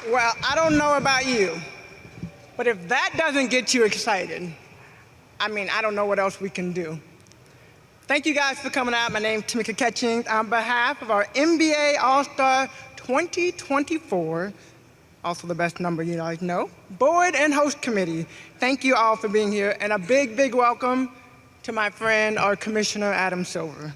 Well, I don't know about you, but if that doesn't get you excited, I don't know what else we can do. Thank you guys for coming out. My name's Tamika Catchings. On behalf of our NBA All-Star 2024, also the best number you guys know, Board and Host Committee, thank you all for being here, and a big, big welcome to my friend, our Commissioner, Adam Silver.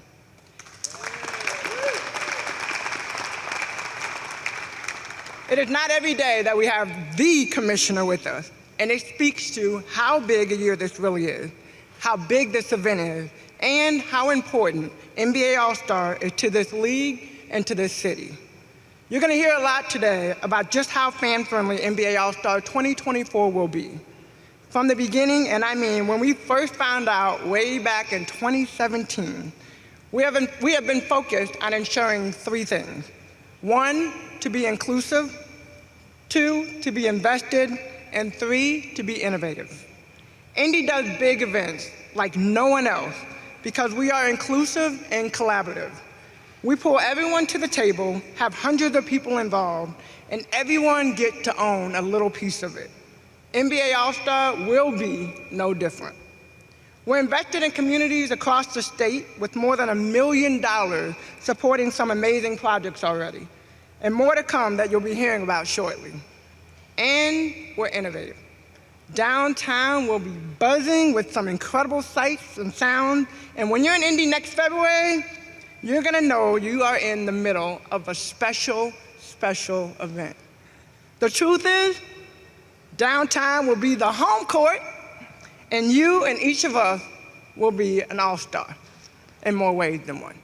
It is not every day that we have the commissioner with us, and it speaks to how big a year this really is, how big this event is, and how important NBA All-Star is to this league and to this city. You're going to hear a lot today about just how fan-friendly NBA All-Star 2024 will be. From the beginning, and when we first found out way back in 2017, we have been focused on ensuring three things. One, to be inclusive, two, to be invested, and three, to be innovative. Indy does big events like no one else because we are inclusive and collaborative. We pull everyone to the table, have hundreds of people involved, and everyone gets to own a little piece of it. NBA All-Star will be no different. We're invested in communities across the state with more than $1 million supporting some amazing projects already, and more to come that you'll be hearing about shortly. And we're innovative. Downtown will be buzzing with some incredible sights and sound, and when you're in Indy next February, you're gonna know you are in the middle of a special, special event. The truth is, downtown will be the home court, and you and each of us will be an all-star in more ways than one.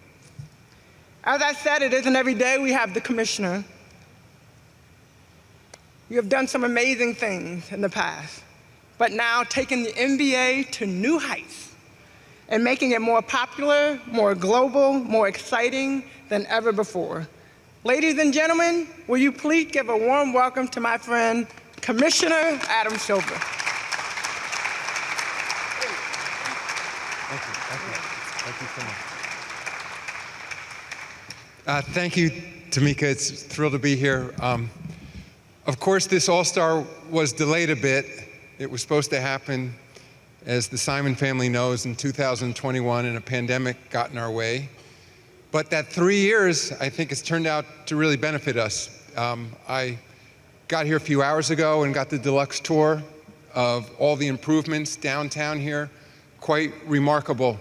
As I said, it isn't every day we have the commissioner. You have done some amazing things in the past, but now taking the NBA to new heights and making it more popular, more global, more exciting than ever before. Ladies and gentlemen, will you please give a warm welcome to my friend, Commissioner Adam Silver. Thank you so much. Thank you, Tamika. It's a thrill to be here. Of course, this All-Star was delayed a bit. It was supposed to happen, as the Simon family knows, in 2021, and a pandemic got in our way. But that 3 years, I think, has turned out to really benefit us. I got here a few hours ago and got the deluxe tour of all the improvements downtown here. Quite remarkable.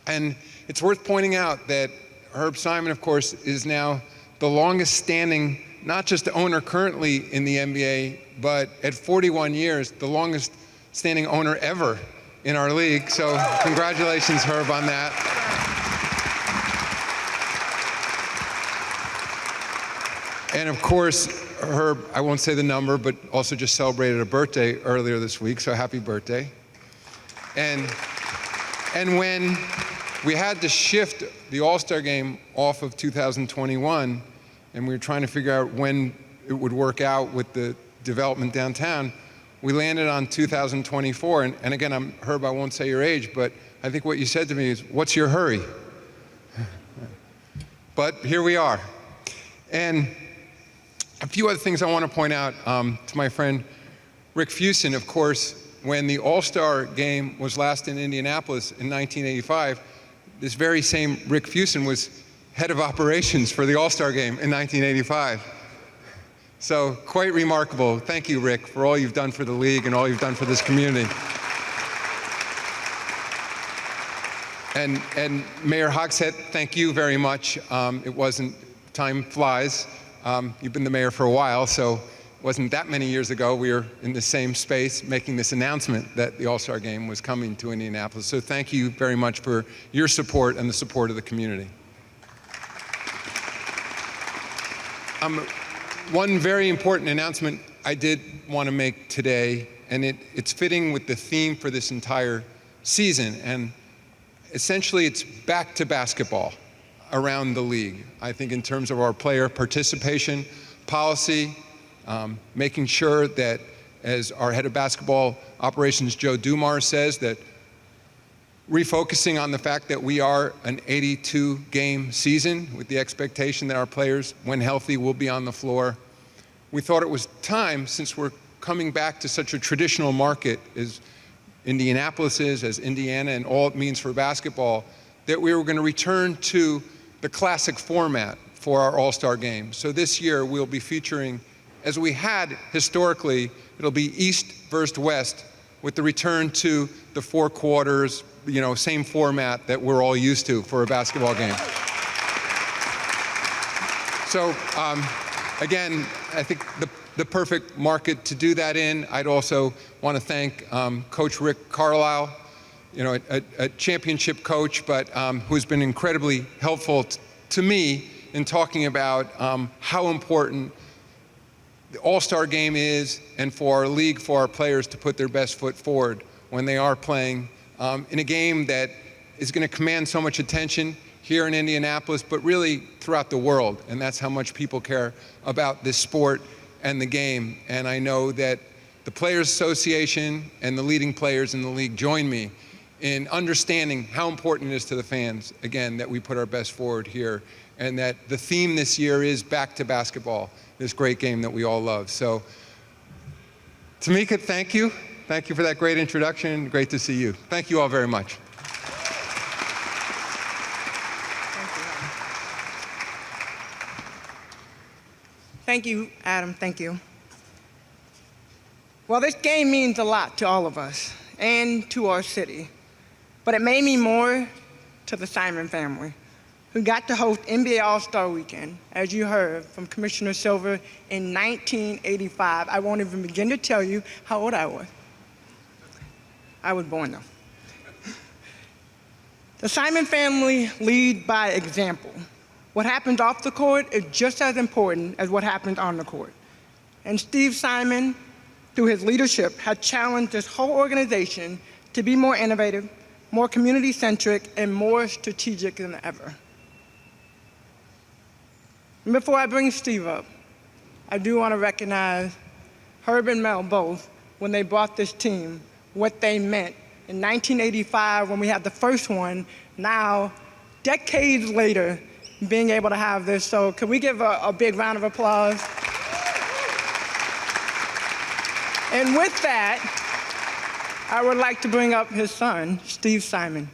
And it's worth pointing out that Herb Simon, of course, is now the longest standing, not just owner currently in the NBA, but at 41 years, the longest standing owner ever in our league. So congratulations, Herb, on that. And of course, Herb, I won't say the number, but also just celebrated a birthday earlier this week, so happy birthday. And when we had to shift the All-Star game off of 2021, and we were trying to figure out when it would work out with the development downtown, we landed on 2024. And again, Herb, I won't say your age, but I think what you said to me is, what's your hurry? But here we are. And a few other things I want to point out to my friend Rick Fuson. Of course, when the All-Star game was last in Indianapolis in 1985, this very same Rick Fuson was head of operations for the All-Star game in 1985. So quite remarkable. Thank you, Rick, for all you've done for the league and all you've done for this community. And Mayor Hogsett, thank you very much. It wasn't, time flies. You've been the mayor for a while, so it wasn't that many years ago we were in the same space making this announcement that the All-Star game was coming to Indianapolis. So thank you very much for your support and the support of the community. One very important announcement I did want to make today, and it's fitting with the theme for this entire season, and essentially it's back to basketball around the league. I think in terms of our player participation policy, making sure that, as our head of basketball operations, Joe Dumars, says, that refocusing on the fact that we are an 82-game season with the expectation that our players, when healthy, will be on the floor. we thought it was time, since we're coming back to such a traditional market as Indianapolis is, as Indiana and all it means for basketball, that we were going to return to the classic format for our All-Star game. So this year we'll be featuring, as we had historically, it'll be East versus West, with the return to the 4 quarters, same format that we're all used to for a basketball game. So again, I think the perfect market to do that in. I'd also want to thank Coach Rick Carlisle, a championship coach, but who's been incredibly helpful to me in talking about how important the All-Star game is, and for our league, for our players to put their best foot forward when they are playing in a game that is going to command so much attention here in Indianapolis, but really throughout the world. And that's how much people care about this sport and the game. And I know that the Players Association and the leading players in the league join me in understanding how important it is to the fans, again, that we put our best forward here, and that the theme this year is back to basketball, this great game that we all love. So, Tamika, thank you. Thank you for that great introduction. Great to see you. Thank you all very much. Thank you, Adam. Thank you. Well, this game means a lot to all of us and to our city, but it may mean more to the Simon family, who got to host NBA All-Star Weekend, as you heard from Commissioner Silver, in 1985. I won't even begin to tell you how old I was. I was born, though. The Simon family lead by example. What happens off the court is just as important as what happens on the court. And Steve Simon, through his leadership, has challenged this whole organization to be more innovative, more community-centric, and more strategic than ever. And before I bring Steve up, I do want to recognize Herb and Mel both, when they brought this team, what they meant in 1985 when we had the first one, now, decades later, being able to have this. So can we give a big round of applause? And with that, I would like to bring up his son, Steve Simon.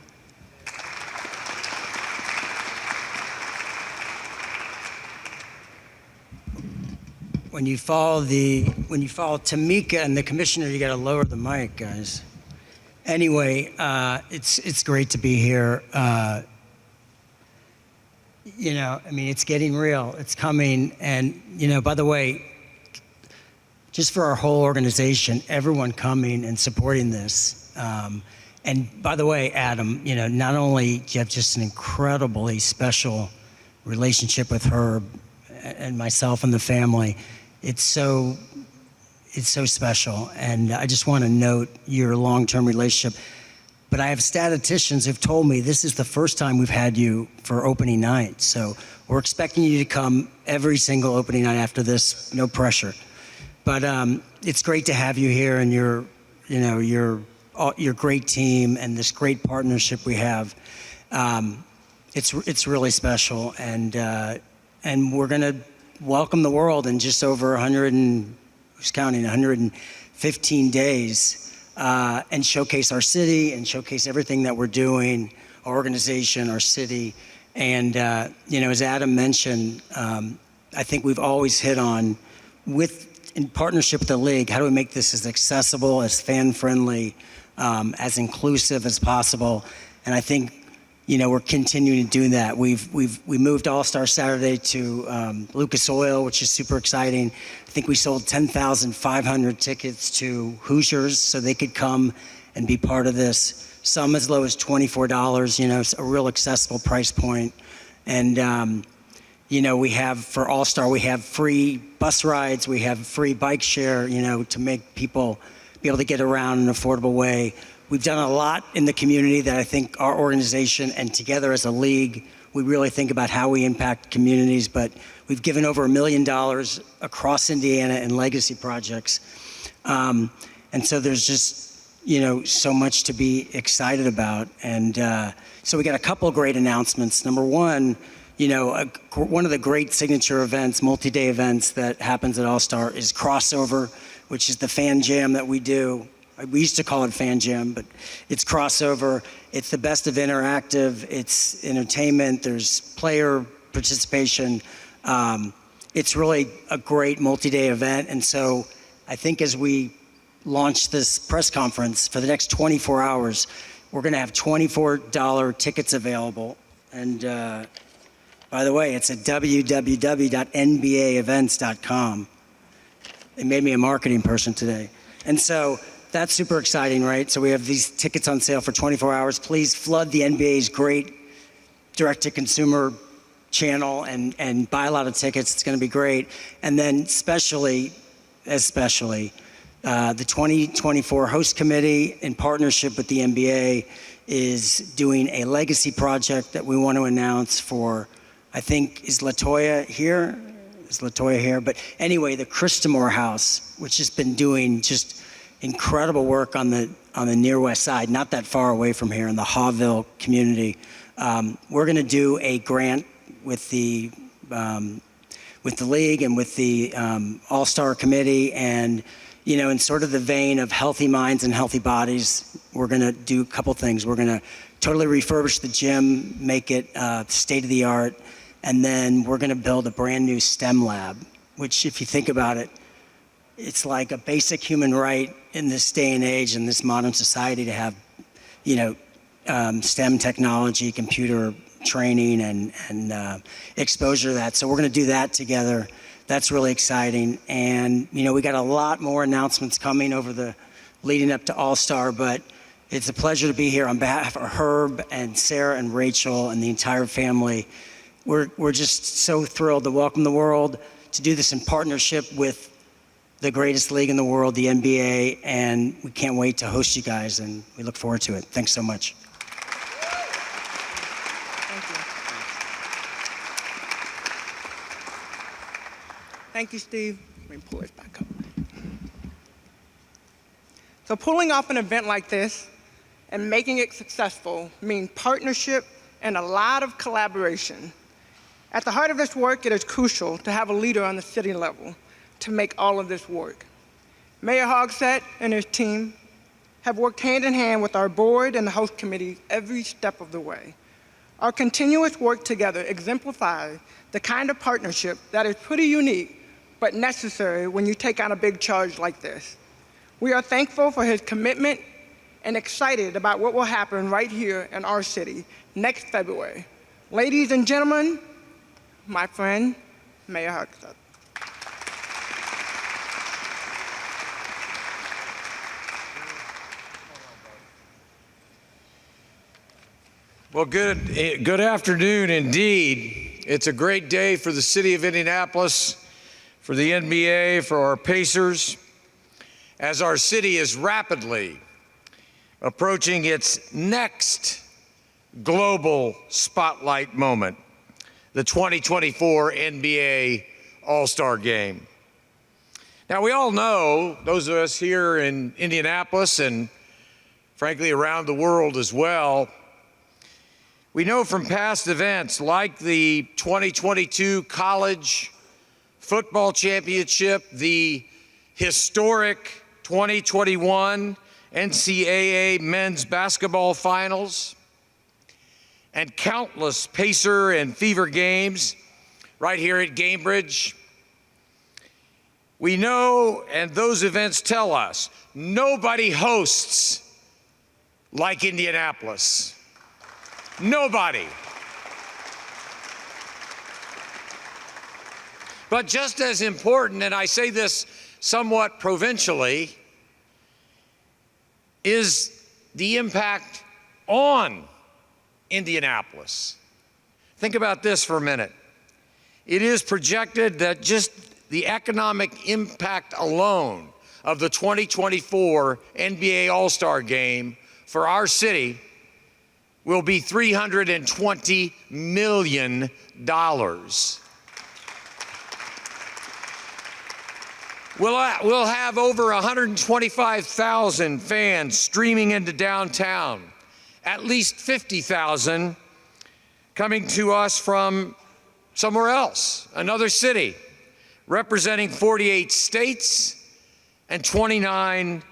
When you follow Tamika and the commissioner, you got to lower the mic, guys. Anyway, it's great to be here. It's getting real. It's coming. And, by the way, just for our whole organization, everyone coming and supporting this. And by the way, Adam, not only do you have just an incredibly special relationship with Herb and myself and the family, it's so special. And I just want to note your long-term relationship. But I have statisticians who've told me this is the first time we've had you for opening night. So we're expecting you to come every single opening night after this, no pressure. But it's great to have you here, and your great team and this great partnership we have. It's really special, and we're gonna welcome the world in just over 115 days, and showcase our city and showcase everything that we're doing, our organization, our city. And as Adam mentioned, I think we've always hit on, in partnership with the league, how do we make this as accessible, as fan-friendly, as inclusive as possible? And I think, we're continuing to do that. We moved All-Star Saturday to Lucas Oil, which is super exciting. I think we sold 10,500 tickets to Hoosiers so they could come and be part of this. Some as low as $24, it's a real accessible price point. And we have, for All-Star, we have free bus rides, we have free bike share, to make people be able to get around in an affordable way. We've done a lot in the community that I think our organization and together as a league, we really think about how we impact communities, but we've given over $1 million across Indiana in legacy projects. And so there's just, so much to be excited about. And so we got a couple of great announcements. Number one, one of the great signature events, multi-day events that happens at All-Star is Crossover, which is the fan jam that we do. We used to call it Fan Jam, but it's Crossover. It's the best of interactive. It's entertainment. There's player participation. It's really a great multi-day event. And so I think as we launch this press conference for the next 24 hours, we're going to have $24 tickets available. And by the way, it's at www.nbaevents.com. It made me a marketing person today. And so that's super exciting, right? So we have these tickets on sale for 24 hours. Please flood the NBA's great direct-to-consumer channel and buy a lot of tickets. It's going to be great. And then especially, the 2024 host committee in partnership with the NBA is doing a legacy project that we want to announce for, I think, is Latoya here? Is Latoya here? But anyway, the Christamore House, which has been doing just incredible work on the near west side, not that far away from here in the Hawville community. We're going to do a grant with the league and with the All-Star committee, and in sort of the vein of healthy minds and healthy bodies, we're going to do a couple things. We're going to totally refurbish the gym, make it state of the art, and then we're going to build a brand new STEM lab, which, if you think about it, it's like a basic human right in this day and age, in this modern society, to have, STEM technology, computer training, and exposure to that. So we're going to do that together. That's really exciting. And, we got a lot more announcements coming leading up to All-Star, but it's a pleasure to be here on behalf of Herb and Sarah and Rachel and the entire family. We're just so thrilled to welcome the world, to do this in partnership with the greatest league in the world, the NBA, and we can't wait to host you guys, and we look forward to it. Thanks so much. Thank you, Steve. Let me pull this back up. So pulling off an event like this and making it successful means partnership and a lot of collaboration. At the heart of this work, it is crucial to have a leader on the city level to make all of this work. Mayor Hogsett and his team have worked hand in hand with our board and the host committee every step of the way. Our continuous work together exemplifies the kind of partnership that is pretty unique but necessary when you take on a big charge like this. We are thankful for his commitment and excited about what will happen right here in our city next February. Ladies and gentlemen, my friend, Mayor Hogsett. Well, good afternoon indeed. It's a great day for the city of Indianapolis, for the NBA, for our Pacers, as our city is rapidly approaching its next global spotlight moment, the 2024 NBA All-Star Game. Now, we all know, those of us here in Indianapolis and frankly around the world as well, we know from past events like the 2022 College Football Championship, the historic 2021 NCAA Men's Basketball Finals, and countless Pacer and Fever games right here at Gamebridge. We know, and those events tell us, nobody hosts like Indianapolis. Nobody. But just as important, and I say this somewhat provincially, is the impact on Indianapolis. Think about this for a minute. It is projected that just the economic impact alone of the 2024 NBA All-Star Game for our city will be $320 million. We'll have over 125,000 fans streaming into downtown, at least 50,000 coming to us from somewhere else, another city, representing 48 states and 29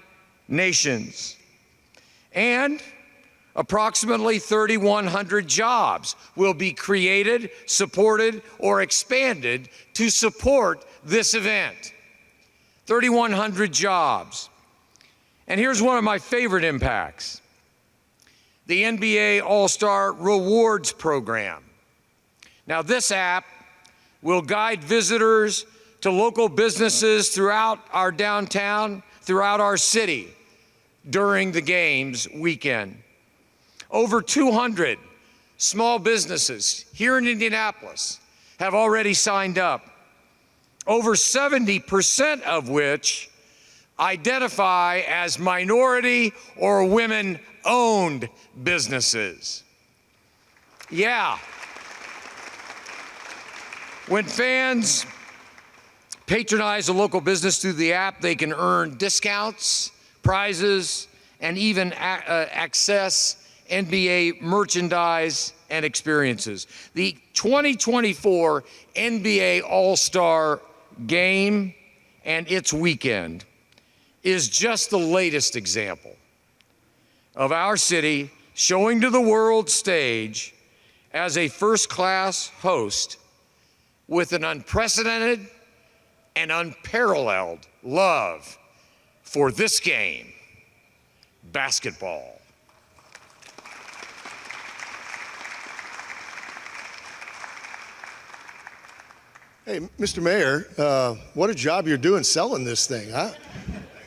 nations. And approximately 3,100 jobs will be created, supported, or expanded to support this event. 3,100 jobs. And here's one of my favorite impacts: the NBA All-Star Rewards Program. Now, this app will guide visitors to local businesses throughout our downtown, throughout our city during the games weekend. Over 200 small businesses here in Indianapolis have already signed up, over 70% of which identify as minority or women-owned businesses. Yeah. When fans patronize a local business through the app, they can earn discounts, prizes, and even access NBA merchandise and experiences. The 2024 NBA All-Star Game and its weekend is just the latest example of our city showing to the world stage as a first-class host with an unprecedented and unparalleled love for this game, basketball. Hey, Mr. Mayor, what a job you're doing selling this thing, huh?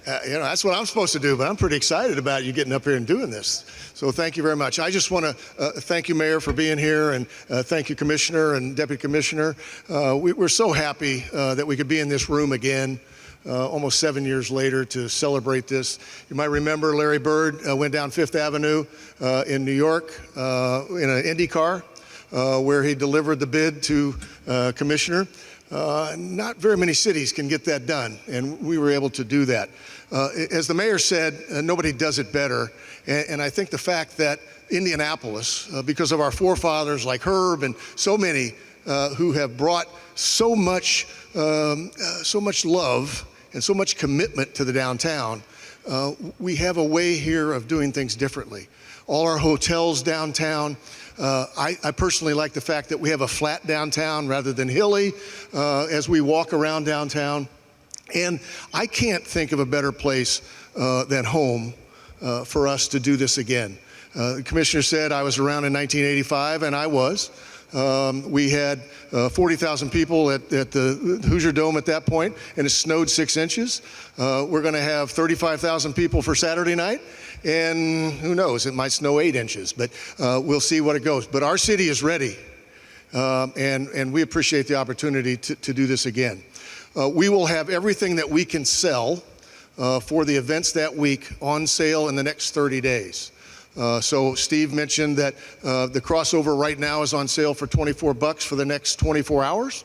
That's what I'm supposed to do, but I'm pretty excited about you getting up here and doing this. So thank you very much. I just want to thank you, Mayor, for being here, and thank you, Commissioner and Deputy Commissioner. We're so happy that we could be in this room again, almost 7 years later, to celebrate this. You might remember Larry Bird went down Fifth Avenue in New York in an Indy car where he delivered the bid to Commissioner. Not very many cities can get that done, and we were able to do that. As the mayor said, nobody does it better, and I think the fact that Indianapolis, because of our forefathers like Herb and so many who have brought so much love and so much commitment to the downtown, we have a way here of doing things differently. All our hotels downtown. I personally like the fact that we have a flat downtown rather than hilly as we walk around downtown. And I can't think of a better place than home for us to do this again. The commissioner said I was around in 1985, and I was. We had 40,000 people at the Hoosier Dome at that point, and it snowed 6 inches. We're going to have 35,000 people for Saturday night, and who knows, it might snow 8 inches, but we'll see what it goes. But our city is ready, and we appreciate the opportunity to do this again. We will have everything that we can sell for the events that week on sale in the next 30 days. So Steve mentioned that the crossover right now is on sale for $24 for the next 24 hours.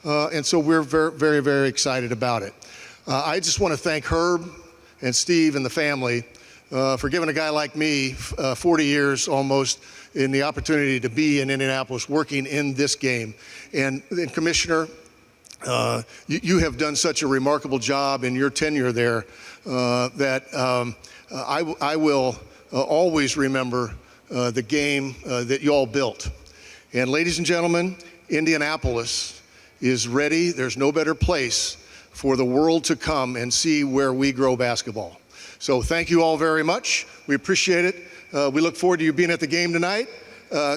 And so we're very, very excited about it. I just want to thank Herb and Steve and the family for giving a guy like me 40 years almost in the opportunity to be in Indianapolis working in this game. And Commissioner, you have done such a remarkable job in your tenure there that I will always remember the game that you all built. And ladies and gentlemen, Indianapolis is ready. There's no better place for the world to come and see where we grow basketball. So thank you all very much. We appreciate it. We look forward to you being at the game tonight.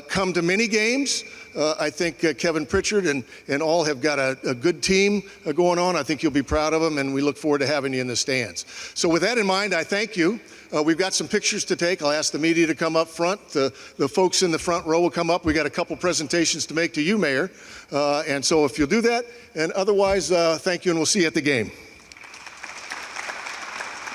Come to many games. I think Kevin Pritchard and all have got a good team going on. I think you'll be proud of them, and we look forward to having you in the stands. So with that in mind, I thank you. We've got some pictures to take. I'll ask the media to come up front. The folks in the front row will come up. We got a couple presentations to make to you, Mayor. And so if you'll do that, and otherwise, thank you, and we'll see you at the game.